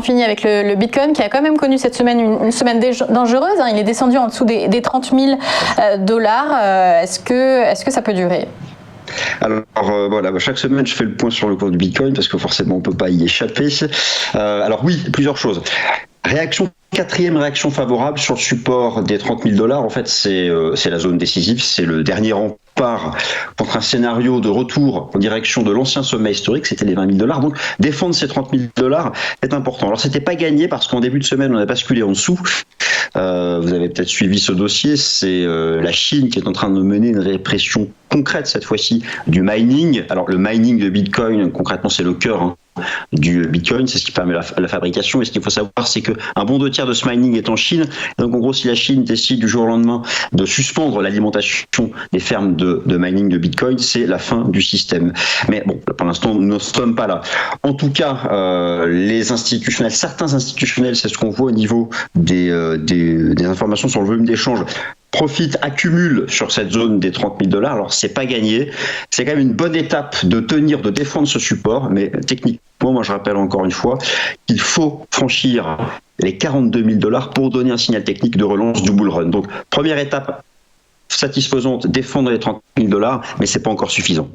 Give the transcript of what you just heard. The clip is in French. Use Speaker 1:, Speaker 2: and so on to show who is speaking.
Speaker 1: finit avec le Bitcoin qui a quand même connu cette semaine une semaine dangereuse. Il est descendu en dessous des 30 000 $. Est-ce que ça peut durer ?
Speaker 2: Alors voilà, chaque semaine je fais le point sur le cours du Bitcoin parce que forcément on peut pas y échapper. Alors oui, plusieurs choses. Quatrième réaction favorable sur le support des 30 000 $. En fait, c'est la zone décisive, c'est le dernier rempart contre un scénario de retour en direction de l'ancien sommet historique, c'était les 20 000 $. Donc, défendre ces 30 000 $ est important. Alors, c'était pas gagné parce qu'en début de semaine, on a basculé en dessous. Vous avez peut-être suivi ce dossier, c'est la Chine qui est en train de mener une répression concrète cette fois-ci du mining. Alors, le mining de Bitcoin, concrètement, c'est le cœur du Bitcoin, c'est ce qui permet la fabrication. Et ce qu'il faut savoir, c'est qu'un bon 2 tiers de ce mining est en Chine. Donc en gros, si la Chine décide du jour au lendemain de suspendre l'alimentation des fermes de mining de Bitcoin, c'est la fin du système. Mais bon, pour l'instant, nous ne sommes pas là. En tout cas, les institutionnels, certains institutionnels, c'est ce qu'on voit au niveau des informations sur le volume d'échange, accumule sur cette zone des 30 000 $. Alors, c'est pas gagné. C'est quand même une bonne étape de défendre ce support. Mais techniquement, moi, je rappelle encore une fois qu'il faut franchir les 42 000 $ pour donner un signal technique de relance du bull run. Donc, première étape satisfaisante, défendre les 30 000 $, mais c'est pas encore suffisant.